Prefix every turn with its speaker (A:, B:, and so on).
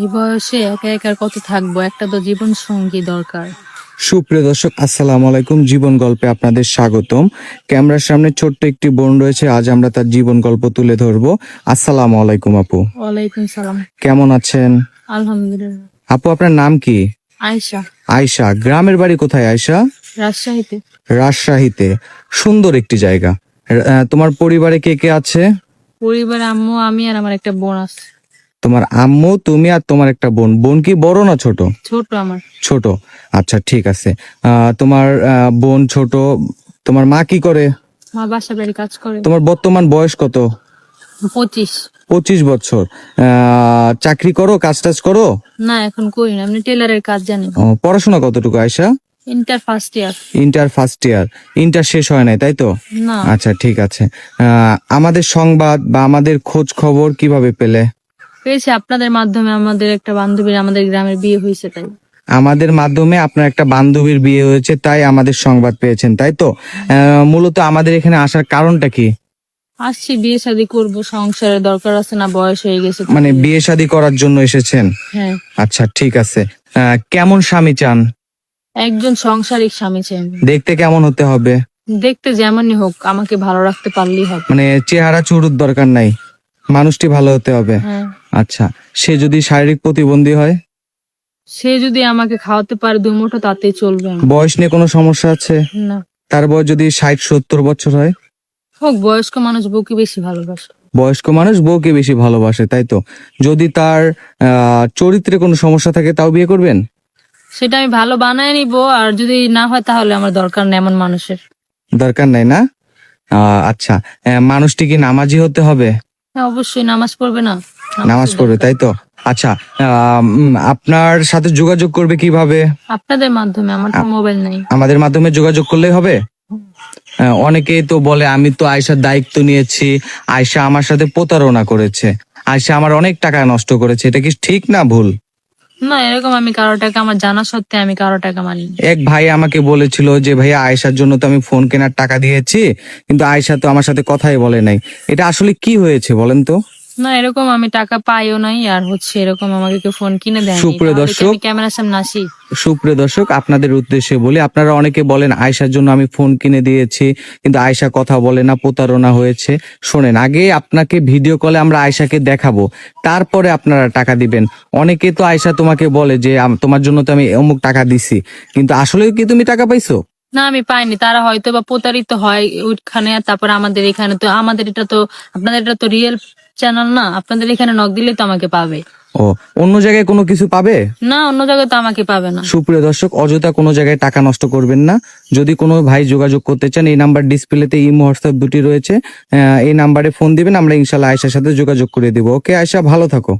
A: এই বয়সে একা একা আর কত থাকবো, একটা তো জীবন সঙ্গী দরকার।
B: সুপ্রিয় দর্শক, আসসালামু আলাইকুম। জীবন গল্পে আপনাদের স্বাগতম। ক্যামেরার সামনে ছোট্ট একটি বোন রয়েছে, আজ আমরা তার জীবন গল্প তুলে ধরবো। আসসালামু আলাইকুম আপু,
A: ওয়ালাইকুম সালাম।
B: কেমন আছেন?
A: আলহামদুলিল্লাহ।
B: আপু, আপনার নাম কি?
A: আয়েশা।
B: আয়শা। গ্রামের বাড়ি কোথায় আয়শা?
A: রাজশাহীতে।
B: রাজশাহীতে। সুন্দর একটি জায়গা। তোমার পরিবারে কে কে আছে?
A: পরিবারে আম্মু, আমি আর আমার একটা বোন আছে।
B: তোমার আম্মু, তুমি আর তোমার একটা বোন। বোন কি বড় না ছোট?
A: ছোট আমার।
B: ছোট। আচ্ছা, ঠিক আছে। তোমার বোন ছোট। তোমার মা কি করে?
A: মা বাসা বাড়ি কাজ করে।
B: তোমার বর্তমান বয়স কত?
A: 25।
B: 25 বছর। চাকরি করো, কাজ টাজ করো?
A: না, এখন করি না, আপনি টেলারের কাজ জানি।
B: পড়াশোনা কতটুকু Ayesha?
A: Inter first year.
B: Inter first year. Inter শেষ হয় নাই, তাই তো?
A: না,
B: আচ্ছা, ঠিক আছে। আমাদের সংবাদ বা আমাদের খোঁজ খবর কিভাবে পেলে?
A: পেয়েছি আপনাদের মাধ্যমে। আমাদের একটা বান্ধবীর আমাদের গ্রামের বিয়ে হয়েছে, তাই।
B: আমাদের মাধ্যমে আপনার একটা বান্ধবীর বিয়ে হয়েছে, তাই আমাদের সংবাদ পেয়েছেন, তাই তো? মূলত আমাদের এখানে আসার কারণটা কি?
A: আসছি, বিয়ে শাদী করবো, সংসারের দরকার আছে না, বয়স হয়ে গেছে তো।
B: মানে বিয়ে শাদী করার জন্য এসেছেন?
A: হ্যাঁ।
B: আচ্ছা, ঠিক আছে। কেমন স্বামী চান?
A: একজন সংসারিক স্বামী চাই আমি।
B: দেখতে কেমন হতে হবে?
A: দেখতে যেমনই হোক, আমাকে ভালো রাখতে পারলেই হবে।
B: মানে চেহারা চুরুর দরকার নাই, মানুষটি ভালো হতে হবে।
A: হ্যাঁ।
B: আচ্ছা, সে যদি শারীরিক প্রতিবন্ধী হয়?
A: সে যদি আমাকে খাওয়াতে পারে দুমুঠো, তাতেই চলবে আমার।
B: বয়স নিয়ে কোনো সমস্যা আছে?
A: না।
B: তার বয়স যদি 60-70 বছর হয়?
A: হোক, বয়স্ক মানুষ বউকে বেশি ভালোবাসে।
B: বয়স্ক মানুষ বউকে বেশি ভালোবাসে, তাই তো? যদি তার চরিত্রে কোনো সমস্যা থাকে, তাও বিয়ে করবেন?
A: সেটা আমি ভালো বানায় নিবো, আর যদি না হয় তাহলে আমার দরকার নেই এমন মানুষের।
B: দরকার নাই না? আচ্ছা, মানুষটি কি নামাজি হতে হবে?
A: হ্যাঁ, অবশ্যই নামাজ পড়বে না?
B: নামাজ পড়বে, তাই তো? আচ্ছা, আপনার সাথে যোগাযোগ করবে কিভাবে?
A: আপনাদের মাধ্যমে, আমার তো মোবাইল নাই।
B: আমাদের মাধ্যমে যোগাযোগ করলেই হবে? অনেকেই তো বলে আমি তো আয়শার দায়িত্ব নিয়েছি, আয়শা আমার সাথে প্রতারণা করেছে, আয়শা আমার অনেক টাকা নষ্ট করেছে। এটা কি ঠিক না ভুল?
A: না, এরকম আমি কারো টাকা, আমার জানা সত্ত্বে আমি কারো টাকা মানি না।
B: এক ভাই আমাকে বলেছিল যে ভাইয়া, আয়শার জন্য তো আমি ফোন কেনার টাকা দিয়েছি, কিন্তু আয়শা তো আমার সাথে কথাই বলে নাই। এটা আসলে কি হয়েছে বলেন তো?
A: না, এরকম আমি টাকা পাইও নাই, আর হচ্ছে এরকম আমাকে কেউ ফোন কিনে দেয়নি।
B: সুপ্রিয়
A: তাহলে কি
B: দর্শক,
A: আমি ক্যামেরার সামনে আসি?
B: সুপ্রিয় দর্শক, আপনাদের উদ্দেশ্যে বলি, আপনারা অনেকে বলেন আয়শার জন্য আমি ফোন কিনে দিয়েছি, কিন্তু আয়শা কথা বলে না, প্রতারণা হয়েছে। শোনেন, আগে আপনাকে ভিডিও কলে আমরা আয়শাকে দেখাবো, তারপরে আপনারা টাকা দিবেন। অনেকে তো আয়শা তোমাকে বলে যে তোমার জন্য তো আমি অমুক টাকা দিছি, কিন্তু আসলে কি তুমি টাকা পাইছো?
A: না, আমি পাইনি। তারা হয়তো বা প্রতারিত হয় ওইখানে, আর তারপর আমাদের এখানে। তো আমাদের এটা তো, আপনাদের এটা তো রিয়েল চ্যানেল না, আপনাদের এখানে নক দিলে তো আমাকে পাবে।
B: ও, অন্য জায়গায় কোনো কিছু পাবে?
A: না, অন্য জায়গায় তো আমাকে পাবে না।
B: সুপ্রিয় দর্শক, অযথা কোনো জায়গায় টাকা নষ্ট করবেন না। যদি কোনো ভাই যোগাযোগ করতে চান, এই নাম্বার ডিসপ্লেতে ইমো হোয়াটসঅ্যাপ দুটি রয়েছে, এই নাম্বারে ফোন দিবেন, আমরা ইনশাল্লাহ আয়শার সাথে যোগাযোগ করে দিব। ওকে আয়শা, ভালো থাকো।